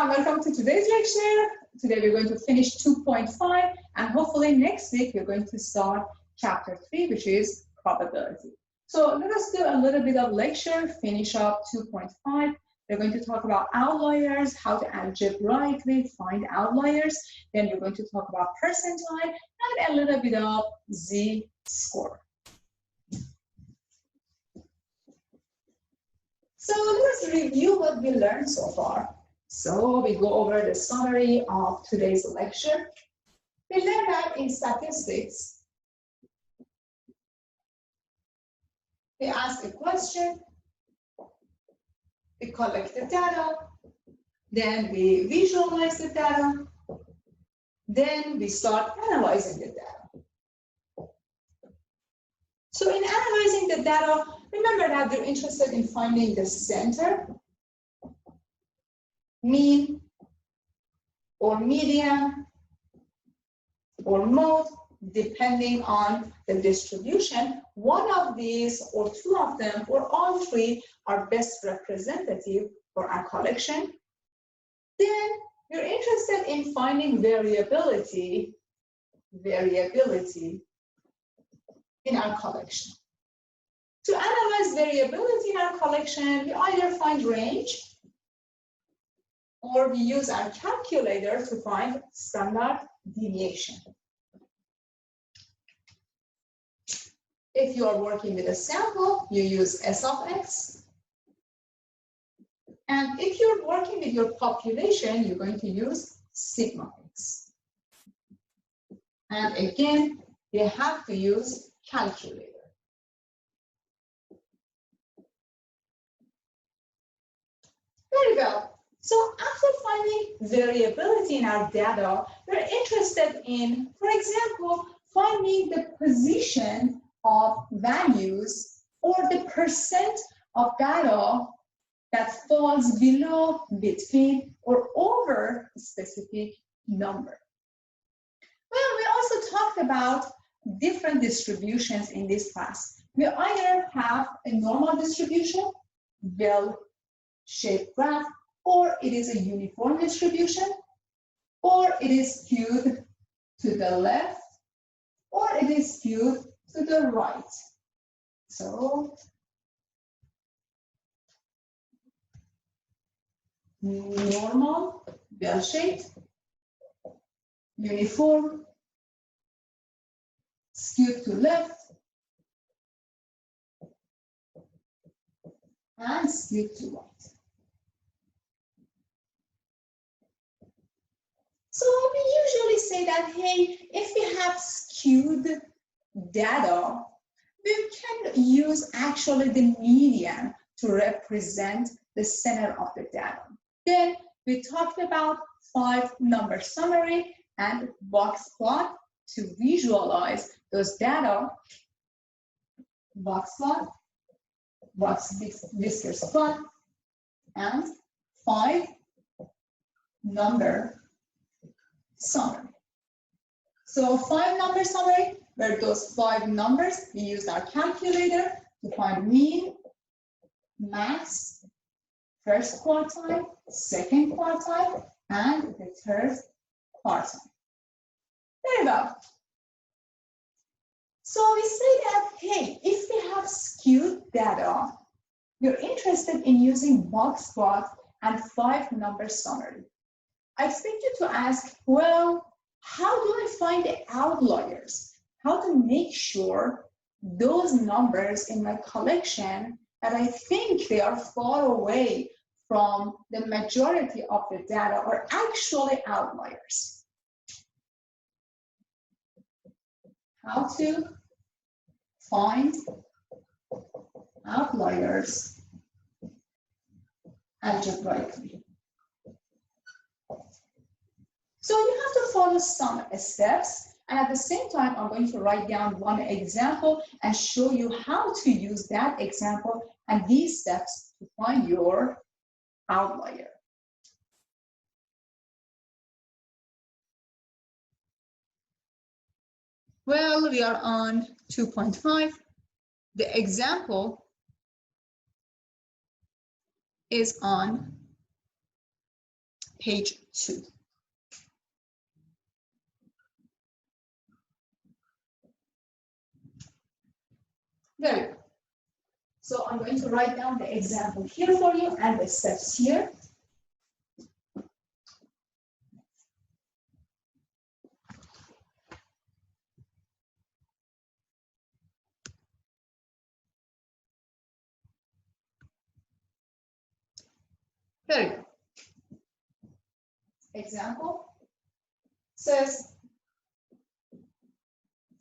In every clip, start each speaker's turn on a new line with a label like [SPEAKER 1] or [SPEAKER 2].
[SPEAKER 1] and welcome to today's lecture. Today we're going to finish 2.5 and hopefully next week we're going to start chapter 3, which is probability. So let us do a little bit of lecture, finish up 2.5. We're going to talk about outliers, how to algebraically find outliers. Then we're going to talk about percentile and a little bit of z-score. So let's review what we learned so far. So we go over the summary of today's lecture. We learned that in statistics, we ask a question, we collect the data, then we visualize the data, then we start analyzing the data. So in analyzing the data, remember that we're interested in finding the center, mean, or median, or mode, depending on the distribution. One of these, or two of them, or all three are best representative for our collection. Then we're interested in finding variability in our collection. To analyze variability in our collection, we either find range or we use our calculator to find standard deviation. If you are working with a sample, you use S of x. And if you're working with your population, you're going to use sigma x. And again, you have to use calculator. Very well. So after finding variability in our data, we're interested in, for example, finding the position of values or the percent of data that falls below, between, or over a specific number. Well, we also talked about different distributions in this class. We either have a normal distribution, bell-shaped graph, or it is a uniform distribution, or it is skewed to the left, or it is skewed to the right. So, normal, bell-shaped, uniform, skewed to left, and skewed to right. So we usually say that, hey, if we have skewed data, we can use actually the median to represent the center of the data. Then we talked about 5-number summary and box plot to visualize those data. Box plot, box whiskers plot, and 5-number summary. So 5-number summary, where those 5 numbers, we use our calculator to find mean, max, first quartile, second quartile, and the third quartile. Very well. So we say that, hey, if we have skewed data, you're interested in using box plot and 5-number summary. I expect you to ask, well, how do I find the outliers? How to make sure those numbers in my collection that I think they are far away from the majority of the data are actually outliers? How to find outliers algebraically. So you have to follow some steps, and at the same time, I'm going to write down one example and show you how to use that example and these steps to find your outlier. Well, we are on 2.5. The example is on page 2. Very good. So I'm going to write down the example here for you and the steps here. Very good. Example says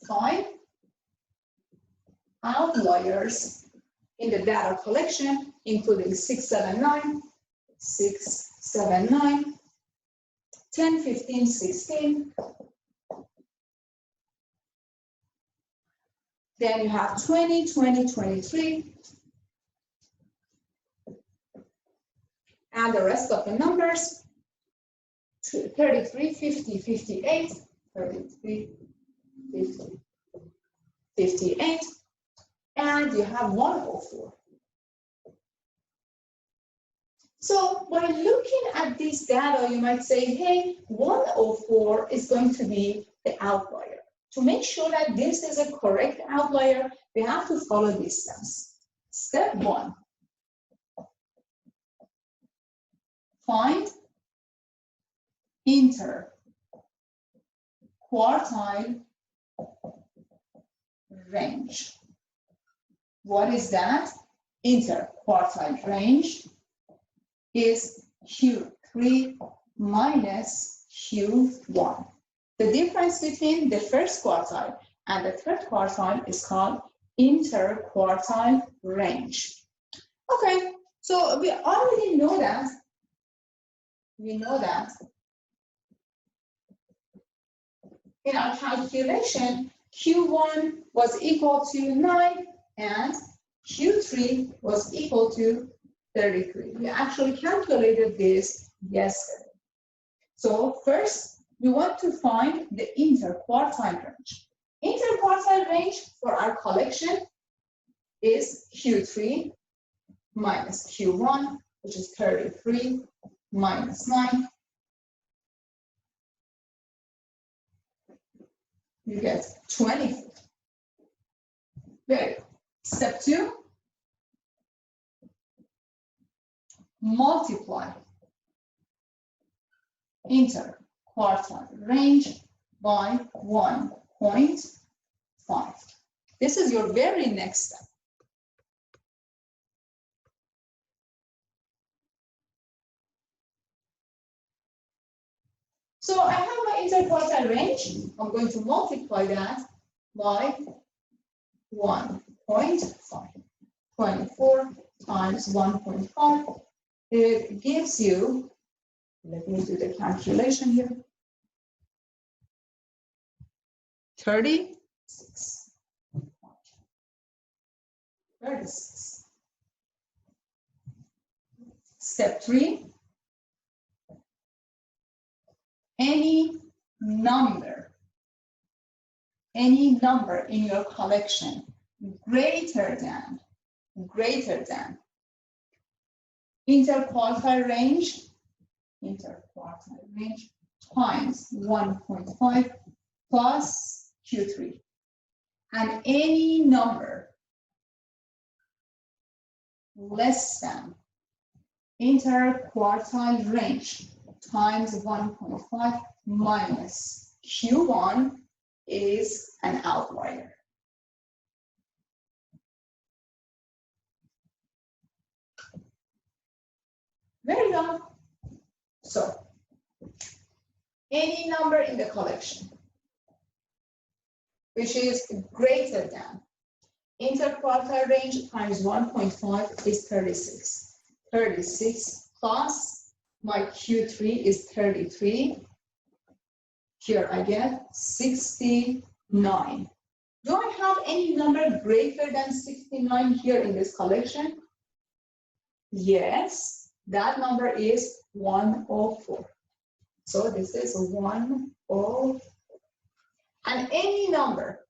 [SPEAKER 1] find outliers in the data collection, including 679, 679, 10, 15, 16. Then you have 20, 20, 23. And the rest of the numbers, 33, 50, 58, 33, 50, 58, and you have 104. So by looking at this data, you might say, hey, 104 is going to be the outlier. To make sure that this is a correct outlier, we have to follow these steps. Step 1. Find interquartile range. What is that? Interquartile range is Q3 minus Q1. The difference between the first quartile and the third quartile is called interquartile range. Okay, so we already know that. We know that in our calculation, Q1 was equal to 9 and Q3 was equal to 33. We actually calculated this yesterday. So first, we want to find the interquartile range. Interquartile range for our collection is Q3 minus Q1, which is 33 minus 9. You get 24. Very good. Step 2, multiply interquartile range by 1.5. This is your very next step. So I have my interquartile range. I'm going to multiply that by 1.5. 24 times 1.5. It gives you, let me do the calculation here, 36. 36. Step 3. Any number in your collection greater than interquartile range times 1.5 plus Q3, and any number less than interquartile range times 1.5 minus Q1 is an outlier. Very good. So, any number in the collection which is greater than interquartile range times 1.5 is 36. 36 plus my Q3 is 33. Here I get 69. Do I have any number greater than 69 here in this collection? Yes, that number is 104. So this is 104. And any number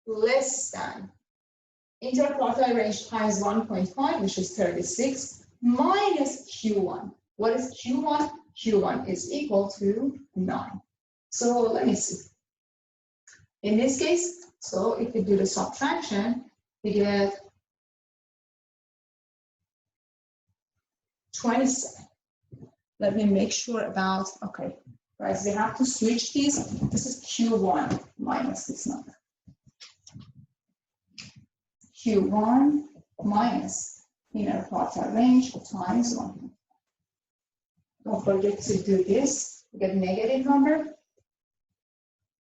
[SPEAKER 1] less than interquartile range times 1.5, which is 36, minus Q1. What is Q1? Q1 is equal to 9. So let me see. In this case, so if we do the subtraction, we get 27. Let me make sure about, okay, guys, we have to switch these. This is Q1 minus this number. Q1 minus inner quartile range times 1. Don't forget to do this, we get negative number.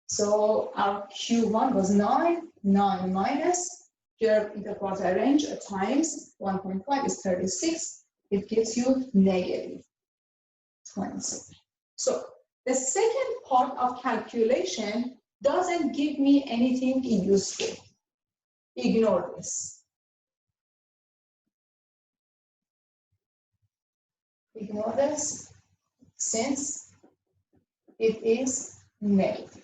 [SPEAKER 1] So our Q1 was 9 minus your inner quartile range times 1.5 is 36. It gives you negative 27. So the second part of calculation doesn't give me anything useful. Ignore this. Ignore this since it is negative.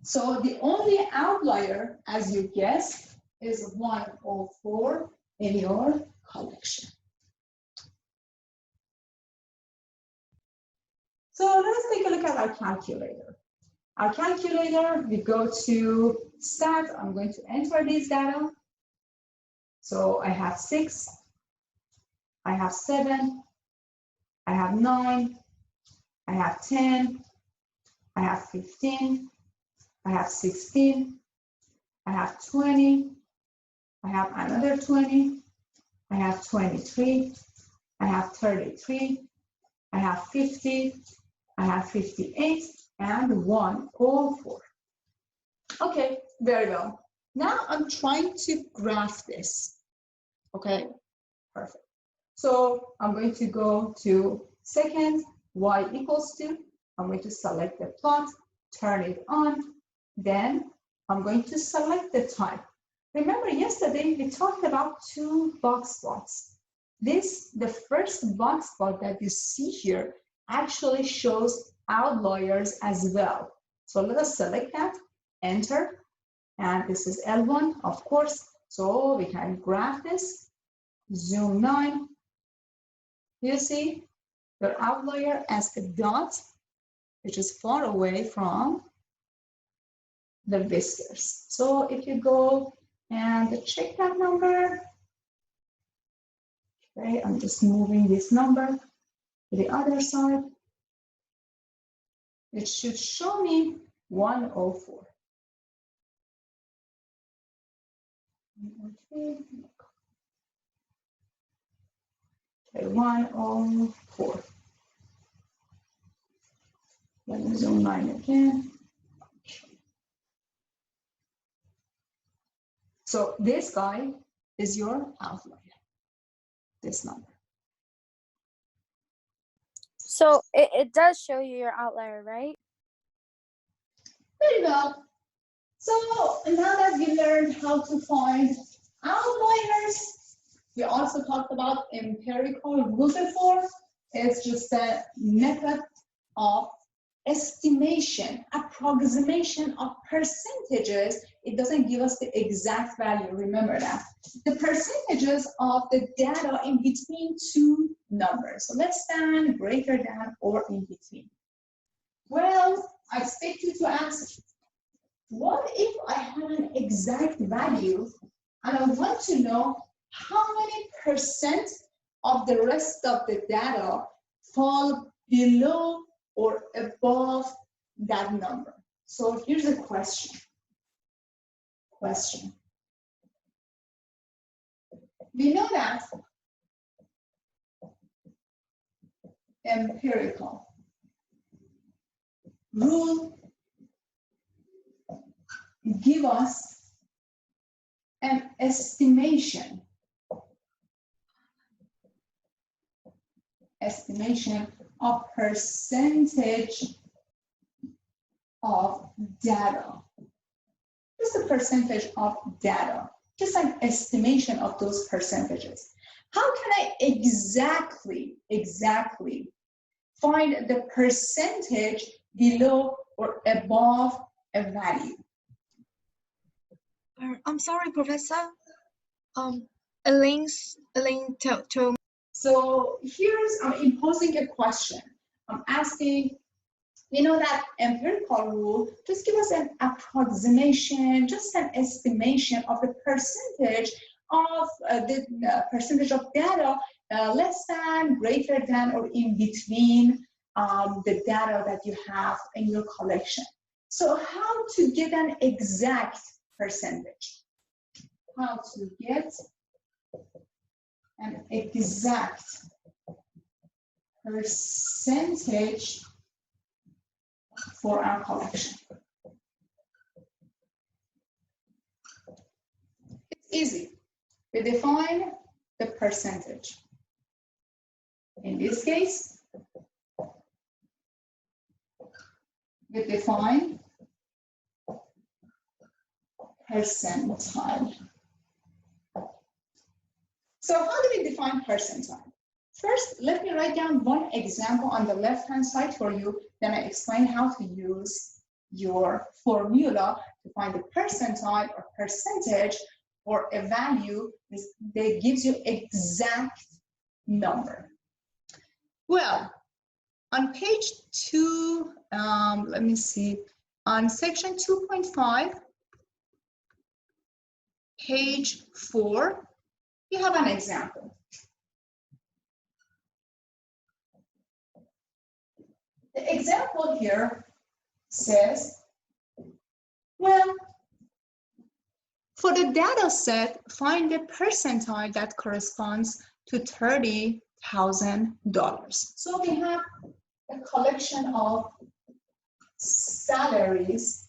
[SPEAKER 1] So the only outlier, as you guessed, is 104 in your collection. So let's take a look at our calculator. Our calculator, we go to stat. I'm going to enter these data. So I have 6, I have 7, I have 9, I have 10, I have 15, I have 16, I have 20, I have another 20, I have 23, I have 33, I have 50, I have 58, and 104. Okay, very well. Now I'm trying to graph this. Okay, perfect. So I'm going to go to second, y equals to, I'm going to select the plot, turn it on, then I'm going to select the type. Remember yesterday we talked about 2 box plots. The first box plot that you see here actually shows outliers as well. So let us select that, enter, and this is L1, of course. So we can graph this, zoom 9. You see your outlier as a dot, which is far away from the whiskers. So if you go and check that number, okay, I'm just moving this number to the other side. It should show me 104. Okay, 104. Let me zoom 9 again. So this guy is your outlier, this number.
[SPEAKER 2] So it does show you your outlier, right?
[SPEAKER 1] Very well. So now that we learned how to find outliers, we also talked about empirical rules before. It's just a method of estimation, approximation of percentages. It doesn't give us the exact value, remember that. The percentages of the data in between 2 numbers, so less than, greater than, or in between. Well, I expect you to ask, what if I have an exact value and I want to know how many percent of the rest of the data fall below or above that number? So here's a question. We know that empirical rule give us an estimation of percentage of data. Just a percentage of data, just an estimation of those percentages. How can I exactly find the percentage below or above a value?
[SPEAKER 3] I'm sorry, Professor. Elaine told.
[SPEAKER 1] So here's, I'm imposing a question. I'm asking, you know that empirical rule, just give us an approximation, just an estimation of the percentage of percentage of data less than, greater than, or in between the data that you have in your collection. So how to get an exact percentage? How to get an exact percentage for our collection. It's easy. We define the percentage. In this case, we define percentile. So how do we define percentile? First, let me write down one example on the left-hand side for you, then I explain how to use your formula to find the percentile or percentage or a value that gives you exact number. Well, on page 2, let me see, on section 2.5, page 4, you have an example. The example here says, well, for the data set, find the percentile that corresponds to $30,000. So we have a collection of salaries.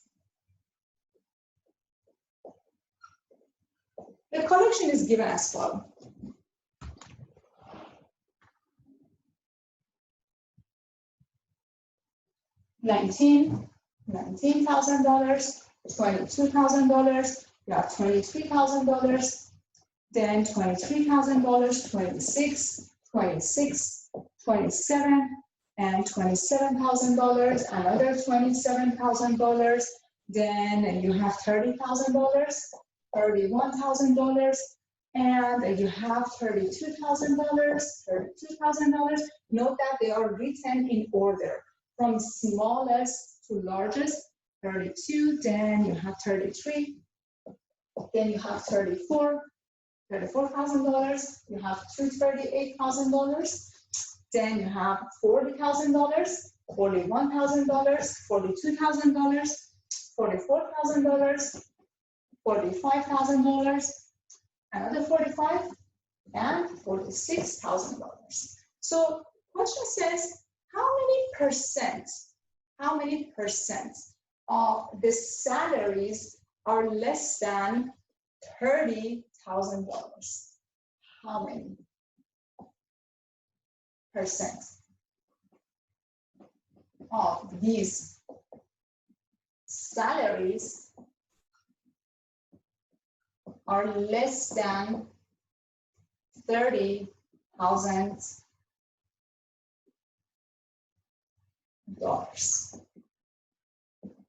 [SPEAKER 1] The collection is given as follows. $19,000, $22,000, you have $23,000, then $23,000, 26, 26, 27, and $27,000, another $27,000, then you have $30,000, $31,000, and you have $32,000, $32,000. Note that they are written in order from smallest to largest. 32, then you have 33, then you have 34, $34,000, you have $38,000, then you have $40,000, $41,000, $42,000, $44,000, $45,000, another 45, and $46,000. So question says, how many percent of the salaries are less than $30,000? How many percent of these salaries are less than $30,000?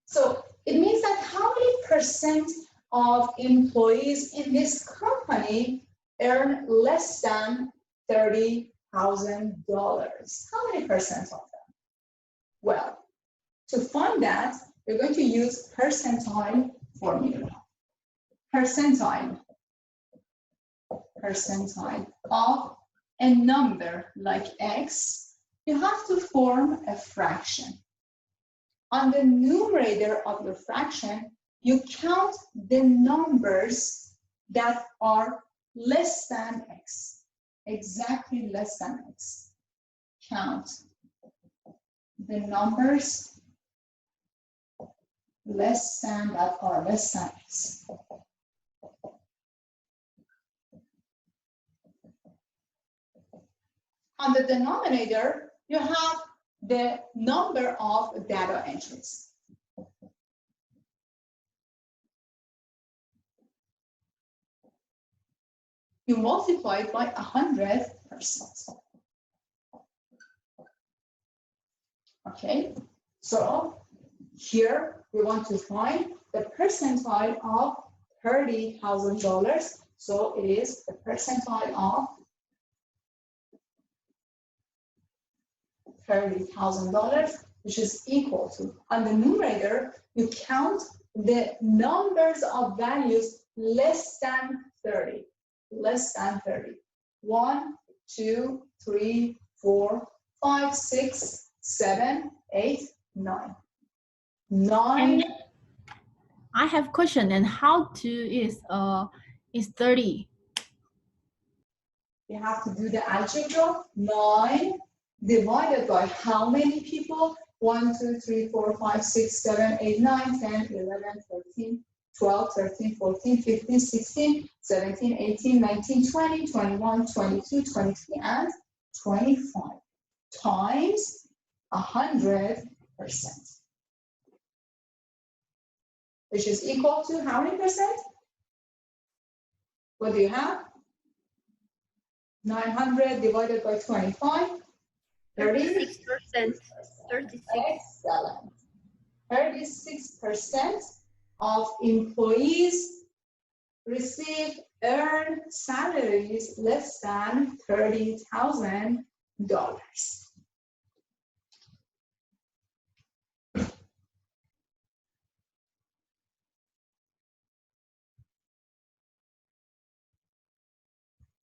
[SPEAKER 1] So it means that how many percent of employees in this company earn less than $30,000? How many percent of them? Well, to find that, we're going to use percentile formula. Percentile of a number like X, you have to form a fraction. On the numerator of your fraction, you count the numbers that are less than X, exactly less than X. Count the numbers less than that are less than X. On the denominator, you have the number of data entries. You multiply it by 100%. Okay, so here we want to find the percentile of $30,000 So it is the percentile of $30,000, which is equal to, on the numerator, you count the numbers of values less than 30, less than 30. 1, 2, 3, 4, 5, 6, 7, 8, 9. 9.
[SPEAKER 3] And I have question. And how to is 30?
[SPEAKER 1] You have to do the algebra. 9 divided by how many people? 1, 2, 3, 4, 5, 6, 7, 8, 9, 10, 11, 13, 12, 13, 14, 15, 16, 17, 18, 19, 20, 21, 22, 23, and 25 times 100%, which is equal to how many percent? What do you have? 900 divided by 25.
[SPEAKER 2] 36%. 36.
[SPEAKER 1] Excellent. 36% of employees earn salaries less than $30,000.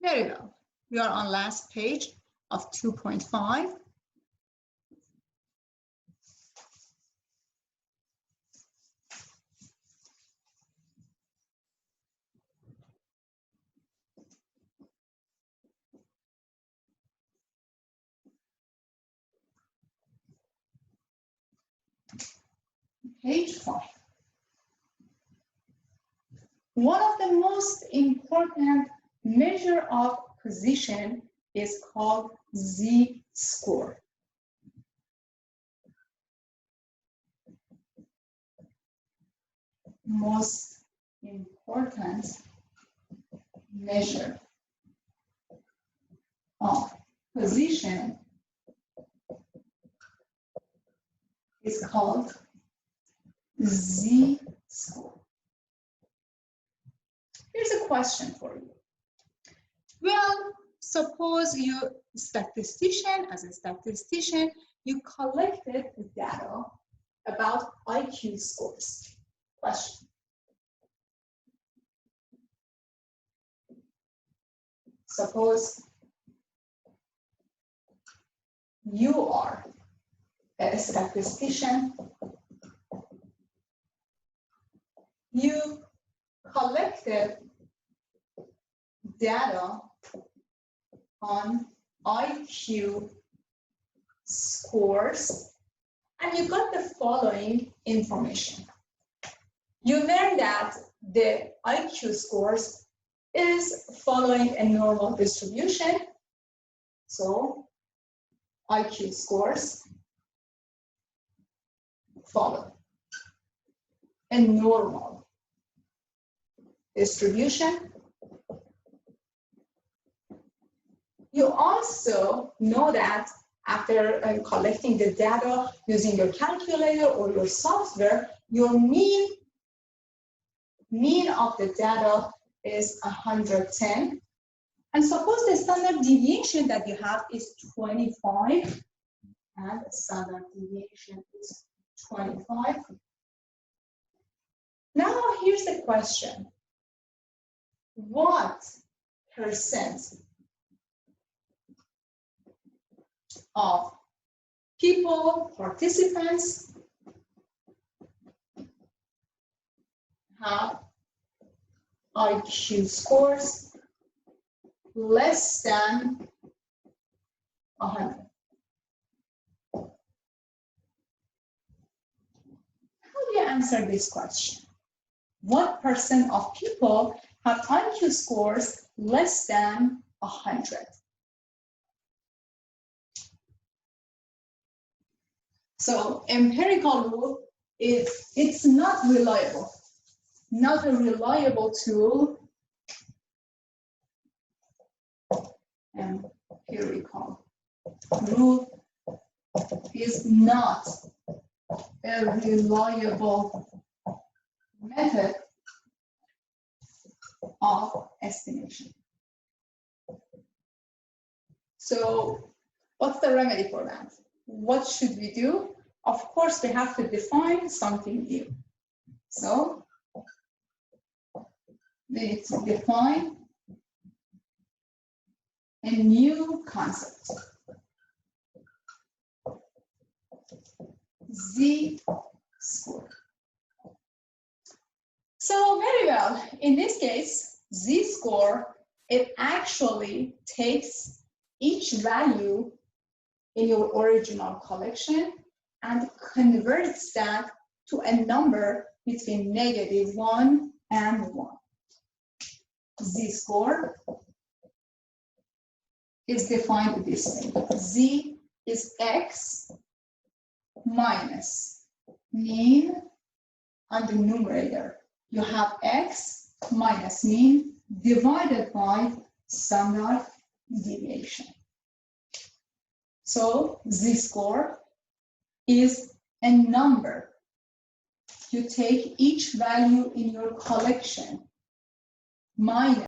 [SPEAKER 1] There you go. We are on last page of 2.5. Page 5. One of the most important measure of position is called Z-score. Most important measure of position is called Z-score. Here's a question for you. Well, suppose you're a statistician. As a statistician, you collected data about IQ scores. Question. Suppose you are a statistician. You collected data on IQ scores, and you got the following information. You learned that the IQ scores is following a normal distribution. So IQ scores follow a normal distribution. You also know that after collecting the data using your calculator or your software, your mean of the data is 110. And suppose the standard deviation that you have is 25, and the standard deviation is 25. Now here's the question. What percent of people, participants, have IQ scores less than 100? How do you answer this question? What percent of people have IQ scores less than 100? So empirical rule it's not reliable. Not a reliable tool. Empirical rule is not a reliable method of estimation. So what's the remedy for that? What should we do? Of course, we have to define something new. So we need to define a new concept. Z-score. So very well, in this case, Z-score, it actually takes each value in your original collection and converts that to a number between -1 and 1. Z-score is defined this way. Z is X minus mean on the numerator. You have X minus mean divided by standard deviation. So Z-score is a number. You take each value in your collection minus